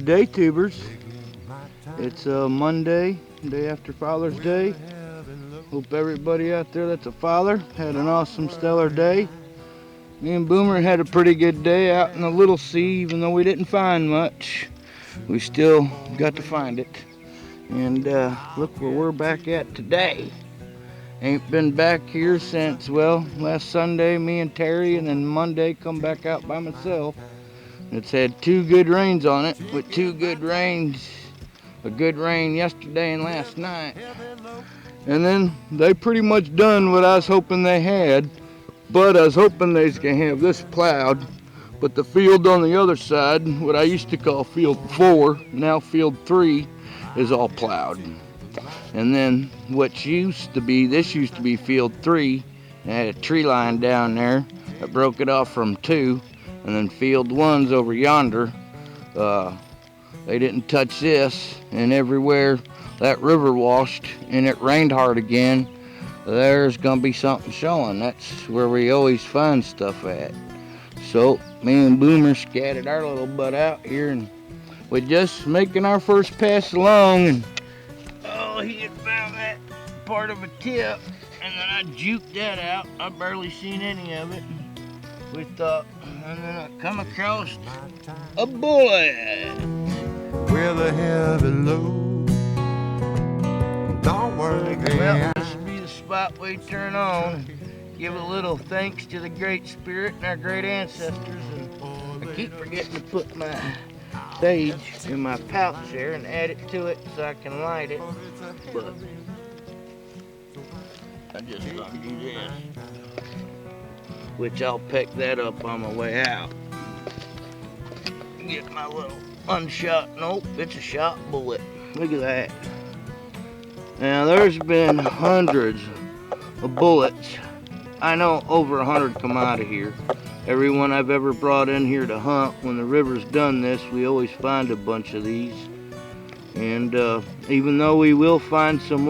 Good day, tubers. It's Monday, day after Father's Day. Hope everybody out there that's a father had an awesome, stellar day. Me and Boomer had a pretty good day out in the Little Sea, even though we didn't find much. We still got to find it. And look where we're back at today. Ain't been back here since, well, last Sunday, me and Terry, and then Monday come back out by myself. It's had 2 good rains on it, with 2 good rains. A good rain yesterday and last night. And then they pretty much done what I was hoping they had. But I was hoping they was going to have this plowed. But the field on the other side, what I used to call field 4, now field 3, is all plowed. And then what used to be, this used to be field 3, and had a tree line down there that broke it off from 2. And then field 1's over yonder. They didn't touch this, and everywhere that river washed and it rained hard again, there's gonna be something showing. That's where we always find stuff at. So me and Boomer scattered our little butt out here, and we're just making our first pass along, and he had found that part of a tip, and then I juked that out. I barely seen any of it. We thought, and then I come across a bullet. With a heavy load. Don't worry. Well, this would be the spot we turn on. Give a little thanks to the Great Spirit and our great ancestors. And I keep forgetting to put my sage in my pouch there and add it to it so I can light it. But I just thought I'd do this, which I'll pick that up on my way out. Get my little unshot, nope, it's a shot bullet. Look at that. Now there's been hundreds of bullets. I know over 100 come out of here. Everyone I've ever brought in here to hunt, when the river's done this, we always find a bunch of these. And even though we will find some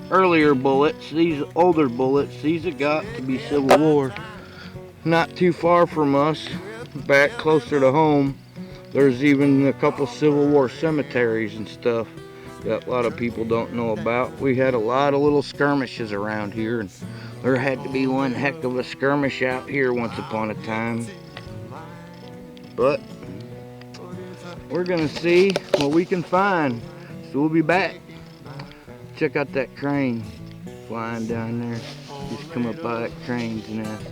earlier bullets, these older bullets, these have got to be Civil War. Not too far from us, back closer to home, there's even a couple Civil War cemeteries and stuff that a lot of people don't know about. We had a lot of little skirmishes around here, and there had to be one heck of a skirmish out here once upon a time. But we're gonna see what we can find, so we'll be back. Check out that crane flying down there. Just come up by that crane's nest.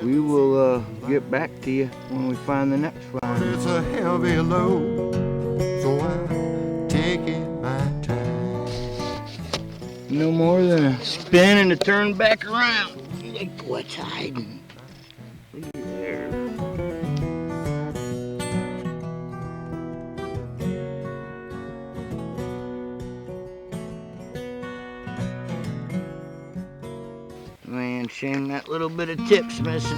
We will get back to you when we find the next find. It's a heavy load, so I'm taking my time. No more than a spin and a turn back around. Look what's hiding. Look there. Man, shame that little bit of tip's missing.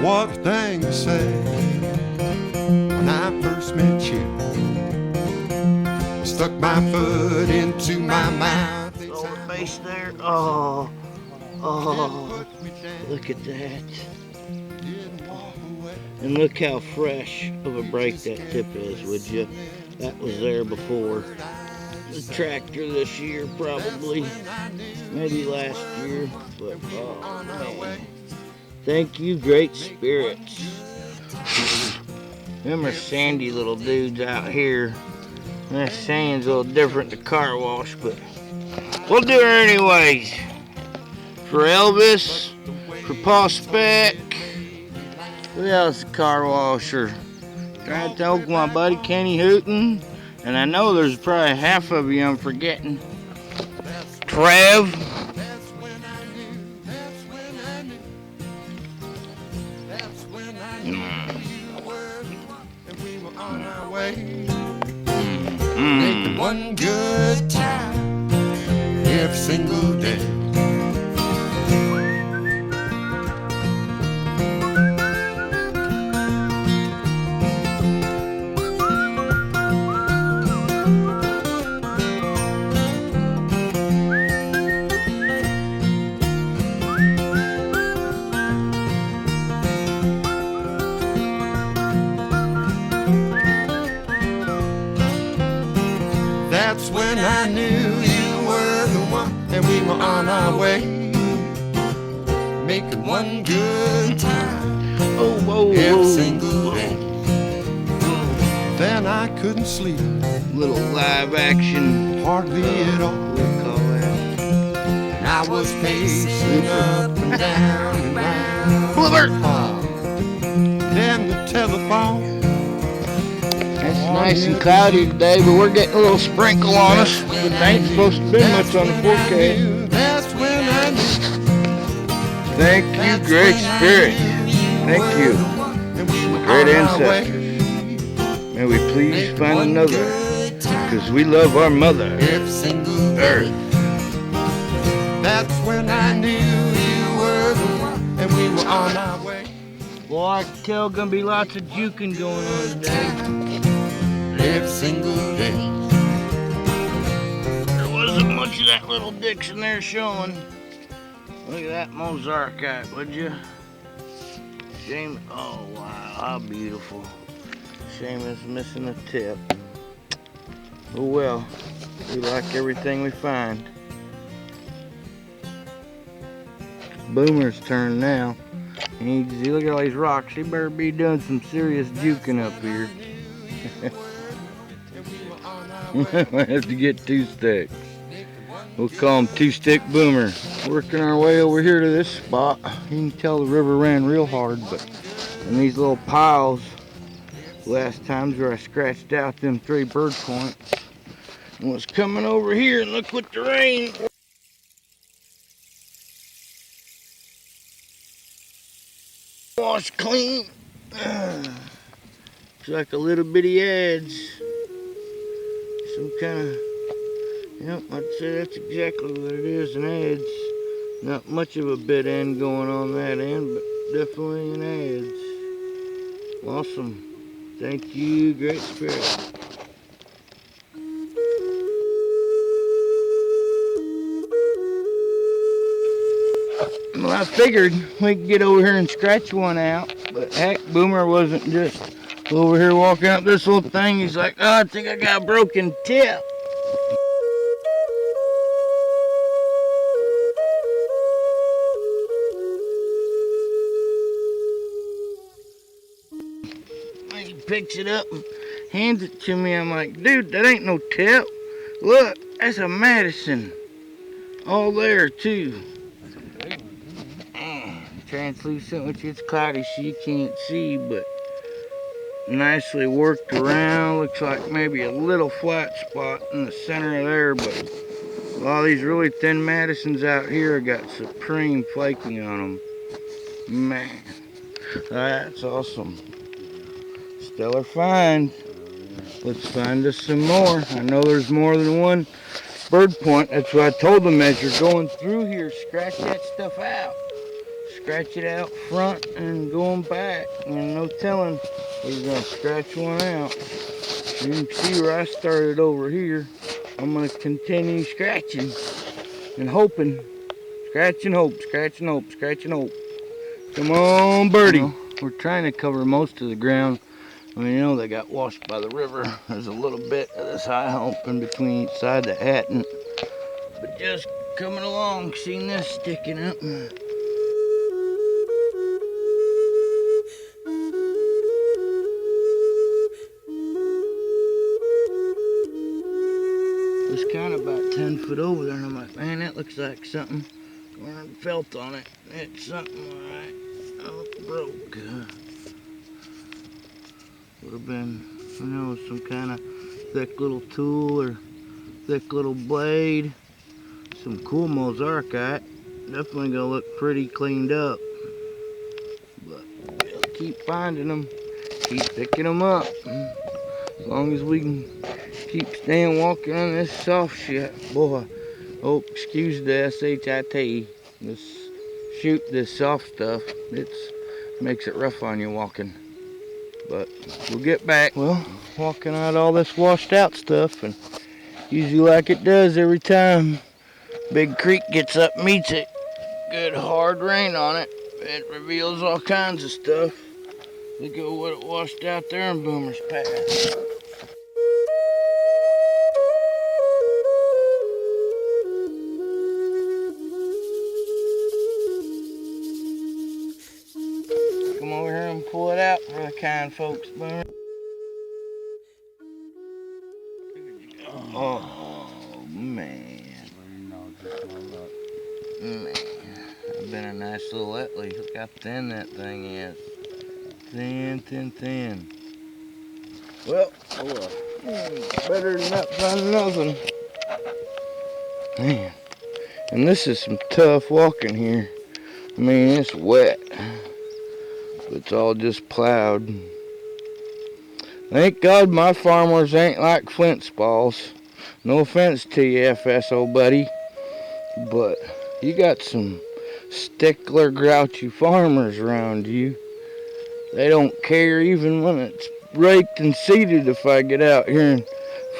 What a thing to say when I first met you. Stuck my foot into my mouth. All the base there. Oh, look at that. And look how fresh of a break that tip is, would you? That was there before. The tractor this year, probably. Maybe last year. But, oh, man. Thank you, Great Spirits. Them are sandy little dudes out here. That sand's a little different to car wash, but we'll do it anyways. For Elvis, for Paul Speck. Who else is a car washer? Tried to talk to my buddy Kenny Hooten, and I know there's probably half of you I'm forgetting. Trev. One good time every single day. we were on our way, making one good time. Oh, whoa, Every whoa. single day. Then I couldn't sleep, Little live action. hardly at all. We'll call that. And I was pacing up and down and round. Blooper! Then the telephone. It's nice and cloudy today, but we're getting a little sprinkle on us. But there ain't supposed to be much on the forecast. That's when I knew. Thank you, Great Spirit. Thank you, great ancestors. May we please find another, because we love our mother, Earth. That's when I knew you were the one, and we were on our way. Well, I can tell gonna be lots of juking going on today. Every single day. There wasn't much of that little Dixon there showing. Look at that Mozarkite, would you? Shame. Oh, wow, how beautiful. Shame it's missing a tip. Oh well, we like everything we find. Boomer's turn now. Easy, look at all these rocks. He better be doing some serious juking up here. Might have to get 2 sticks. We'll call him 2-Stick Boomer. Working our way over here to this spot. You can tell the river ran real hard, but in these little piles, last times where I scratched out them 3 bird points and was coming over here, and look what the rain washed clean. Looks like a little bitty edge. Some kind of, yep, I'd say that's exactly what it is, an edge. Not much of a bit end going on that end, but definitely an edge. Awesome. Thank you, Great Spirit. Well, I figured we could get over here and scratch one out, but heck, Boomer wasn't just over here walking up this little thing. He's like, oh, I think I got a broken tip. He picks it up and hands it to me. I'm like, dude, that ain't no tip. Look, that's a Madison. All there, too. Translucent, which is cloudy so you can't see, but nicely worked around. Looks like maybe a little flat spot in the center of there, but a lot of these really thin Madisons out here got supreme flaking on them. Man, that's awesome. Stellar find. Let's find us some more. I know there's more than one bird point. That's what I told them as you're going through here, scratch that stuff out. Scratch it out front and going back. And no telling, we're gonna scratch one out. You can see where I started over here. I'm gonna continue scratching and hoping. Scratch and hope, scratch and hope, scratch and hope. Come on, birdie. You know, we're trying to cover most of the ground. I mean, you know, they got washed by the river. There's a little bit of this high hump in between each side that hadn't. But just coming along, seeing this sticking up. It's kind of about 10 foot over there, and I'm like, man, that looks like something. Wearing felt on it. It's something, all right. Oh, it broke. Would have been, who knows, some kind of thick little tool or thick little blade. Some cool Mozarkite. Definitely gonna look pretty cleaned up. But we'll keep finding them, keep picking them up. As long as we can keep staying walking on this soft shit, boy. Oh, excuse the S-H-I-T. This soft stuff. It makes it rough on you walking. But we'll get back. Well, walking out all this washed out stuff, and usually like it does every time Big Creek gets up, meets it. Good hard rain on it. It reveals all kinds of stuff. Look at what it washed out there in Boomer's Pass. pull it out for the kind folks, Boomer. Oh, man. Man, I've been a nice little Etley. Look how thin that thing is. Thin, thin, thin. Well, better than not finding nothing. Man, and this is some tough walking here. I mean, it's wet. It's all just plowed. Thank God my farmers ain't like Flint's balls. No offense to you, FS, old buddy. But you got some stickler, grouchy farmers around you. They don't care even when it's raked and seeded if I get out here and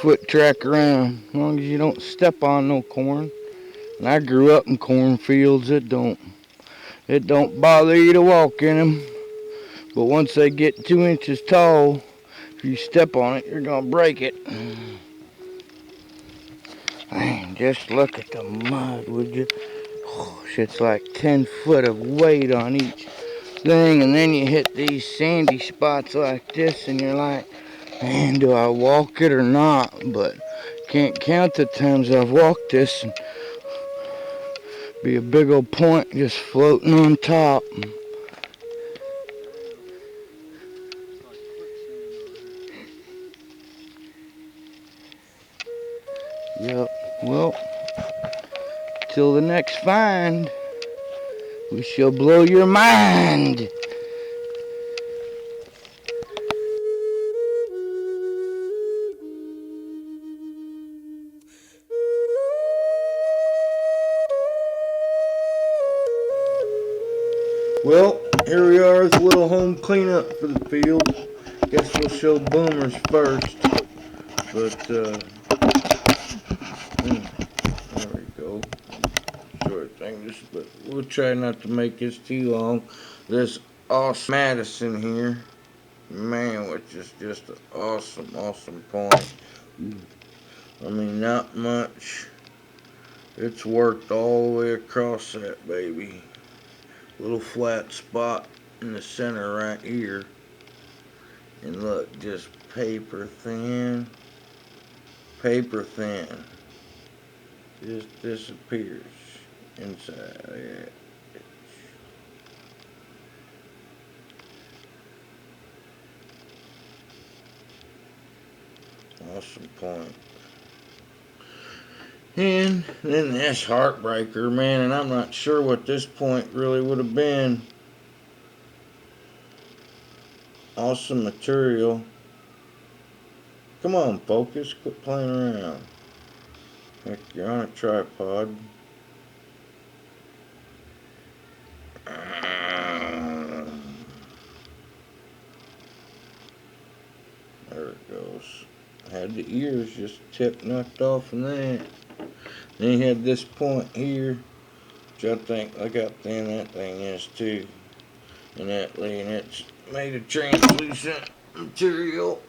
foot track around. As long as you don't step on no corn. And I grew up in cornfields. It don't bother you to walk in them. But once they get 2 inches tall, if you step on it, you're gonna break it. Man, just look at the mud, would you? Oh, it's like 10 foot of weight on each thing, and then you hit these sandy spots like this, and you're like, man, do I walk it or not? But can't count the times I've walked this, and be a big old point just floating on top. Yep, well, till the next find, we shall blow your mind. Well, here we are with a little home cleanup for the field. Guess we'll show Boomers first. But, there we go. Short thing, but we'll try not to make this too long. This awesome Madison here, man, which is just an awesome point. I mean, not much. It's worked all the way across that baby. Little flat spot in the center right here. And look, just paper thin. Paper thin. Just disappears inside. Yeah. Awesome point. And then this heartbreaker, man, and I'm not sure what this point really would have been. Awesome material. Come on, focus. Quit playing around. Heck, you're on a tripod. There it goes. Had the ears just tip knocked off in that. Then you had this point here, which I think, look how thin that thing is too. And that and it's made of translucent material.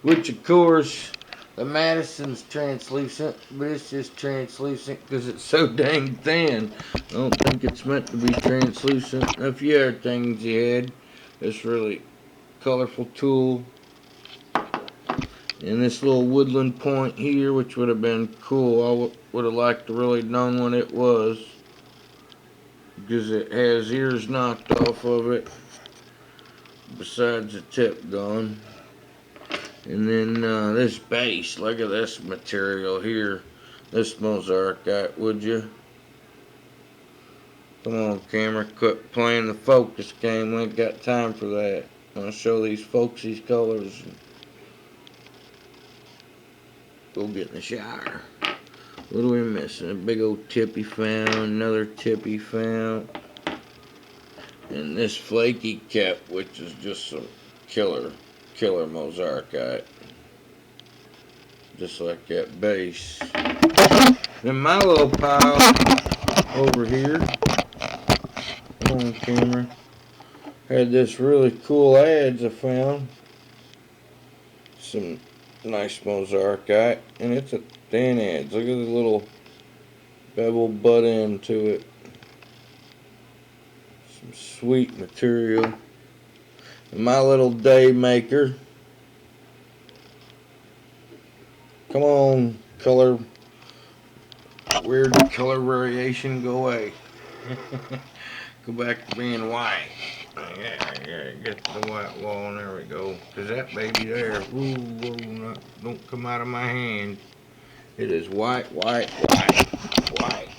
Which of course, the Madison's translucent, but it's just translucent because it's so dang thin. I don't think it's meant to be translucent. A few other things you had. This really colorful tool. And this little woodland point here, which would have been cool. I would have liked to really known what it was, because it has ears knocked off of it, besides the tip gone. And then this base, look at this material here. This Mozarkite, would you? Come on, camera, quit playing the focus game. We ain't got time for that. I'm gonna show these folks these colors. Go get in the shower. What are we missing? A big old tip he found, another tip he found, and this flaky cap, which is just some killer Mozarkite. Just like that base. Then my little pile over here, on camera, had this really cool adze I found. Some nice Mozarkite, and it's a thin adze. Look at the little bevel butt end to it. Sweet material. And my little day maker. Come on, color. Weird color variation, go away. Go back to being white. Yeah, get the white wall, and there we go. Cause that baby there, ooh, don't come out of my hand. It is white, white, white, white.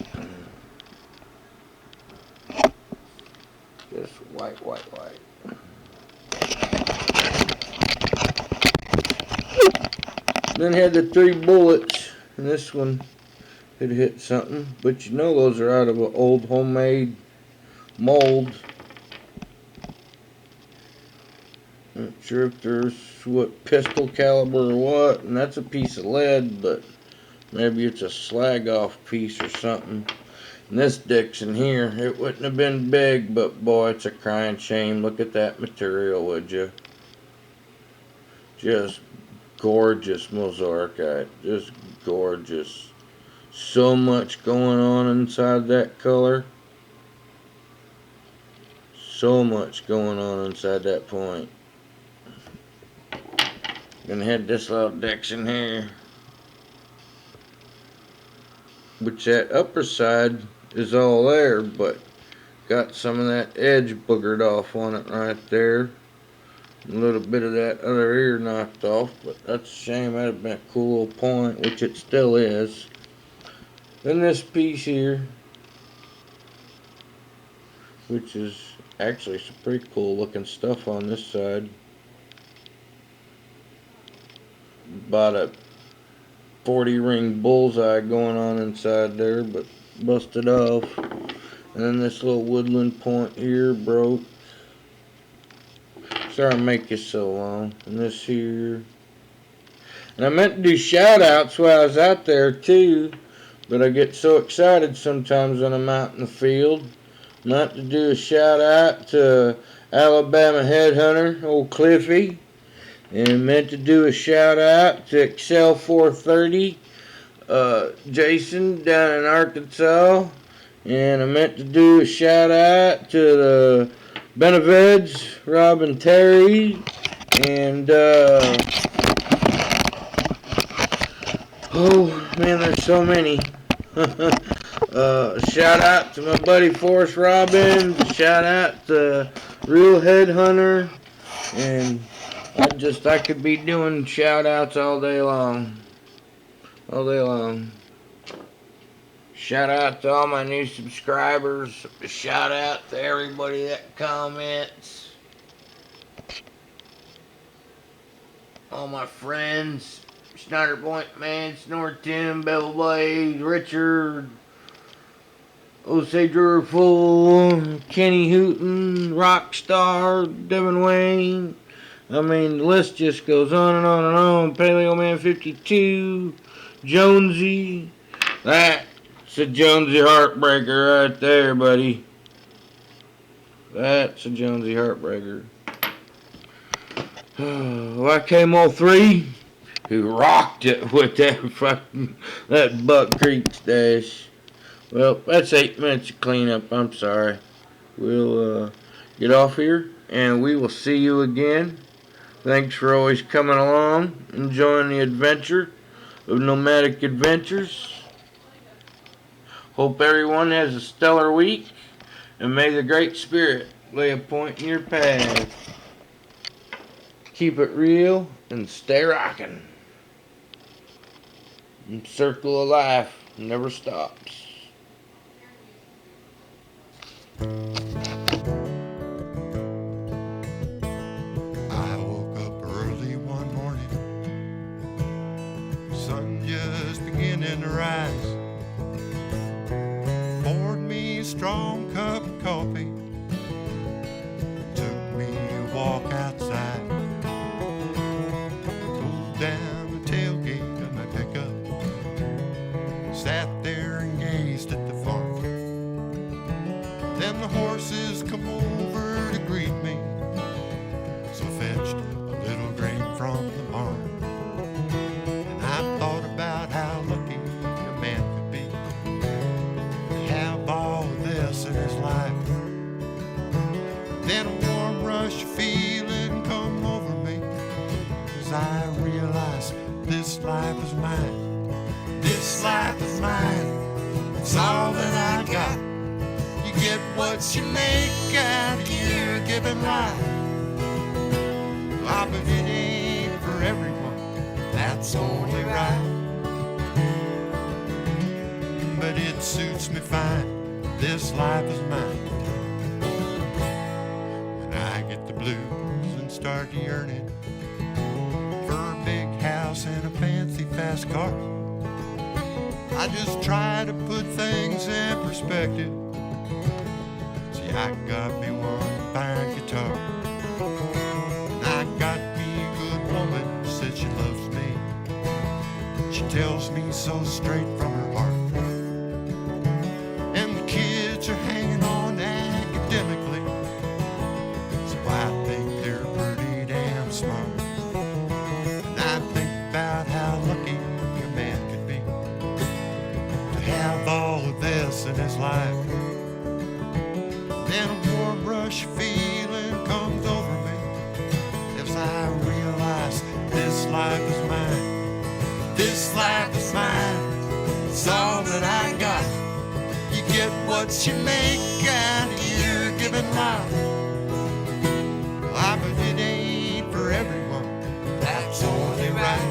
Just white, white, white. Then had the 3 bullets, and this one had hit something. But you know those are out of an old homemade mold. Not sure if there's what pistol caliber or what, and that's a piece of lead, but maybe it's a slag off piece or something. And this Dixon here, it wouldn't have been big, but boy, it's a crying shame. Look at that material, would you? Just gorgeous mozarkite, just gorgeous. So much going on inside that color. So much going on inside that point. Gonna had this little Dixon here, which that upper side is all there, but got some of that edge boogered off on it right there. A little bit of that other ear knocked off, but that's a shame. That'd have been a cool little point, which it still is. Then this piece here, which is actually some pretty cool looking stuff on this side. About a 40 ring bullseye going on inside there, but busted off. And then this little woodland point here broke. Sorry to make this so long. And this here. And I meant to do shout outs while I was out there too, but I get so excited sometimes when I'm out in the field. I meant to do a shout out to Alabama Headhunter, old Cliffy. And meant to do a shout out to Excel 430, Jason down in Arkansas. And I meant to do a shout out to the Beneveds, Rob and Terry. And, oh man, there's so many. Shout out to my buddy Forrest Robbins. Shout out to Real Headhunter. And I could be doing shout outs all day long. All day long. Shout out to all my new subscribers. Shout out to everybody that comments. All my friends. Snyder Point Man, Snore Tim, Bevel Blade, Richard, Osage Full, Kenny Hooten, Rockstar, Devin Wayne. I mean, the list just goes on and on and on. Paleo Man 52, Jonesy. That's a Jonesy heartbreaker right there, buddy. That's a Jonesy heartbreaker. YK03, who rocked it with that Buck Creek stash. Well, that's 8 minutes of cleanup. I'm sorry. We'll get off here, and we will see you again. Thanks for always coming along, enjoying the adventure of Nomadic Adventures. Hope everyone has a stellar week, and may the Great Spirit lay a point in your path. Keep it real and stay rockin'. And Circle of Life never stops. To rise, poured me a strong cup of coffee, took me a walk outside, pulled down the tailgate of my pickup, sat there and gazed at the farm. Then the horses come over to greet me, so I fetched a little grain from the barn. And I thought about how lucky a man could be to have all this in his life. It's all that I got. You get what you make out here giving life. Ah, but it ain't for everyone, that's only right. But it suits me fine, this life is mine. When I get the blues and start yearning for a big house and a fancy fast car, I just try to put things in perspective. See, I got me one fine guitar, and I got me a good woman, said she loves me. She tells me so straight from her heart. And the kids are hanging on academically, so I think they're pretty damn smart. And I think about how lucky a man could be to have all of this in his life. Then a warm rush feeling comes over me as I realize this life is mine. This life is mine. It's all that I got. You get what you make out here giving life. Ah, but it ain't for everyone, that's only right.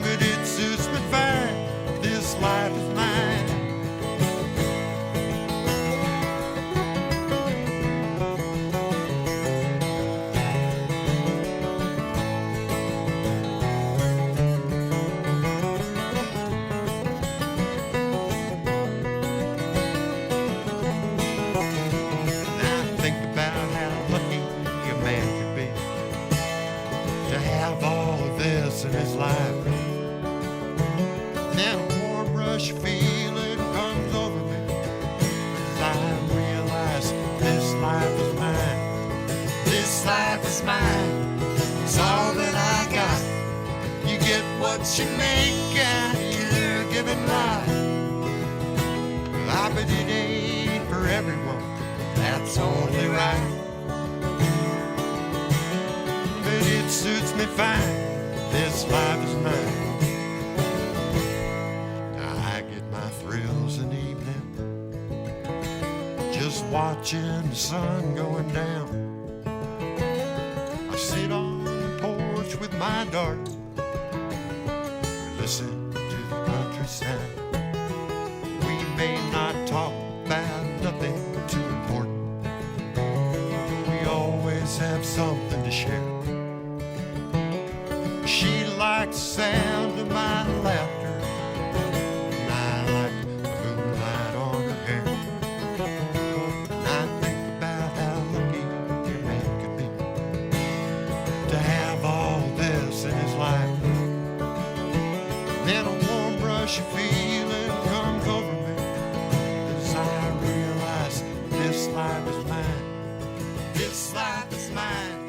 But it suits me fine, this life is mine. In his life, then a warm rush feeling comes over me as I realize this life is mine. This life is mine. It's all that I got. You get what you make out here giving life. Ah, but it ain't for everyone, that's only right. But it suits me fine, this life is mine. I get my thrills in the evening, just watching the sun going down. I sit on the porch with my daughter, we listen to the country sound. We may not talk about nothing too important, we always have something to share. She likes the sound of my laughter, and I like the moonlight on her hair. And I think about how lucky your man could be to have all this in his life. Then a warm rush of feeling comes over me as I realize this life is mine. This life is mine.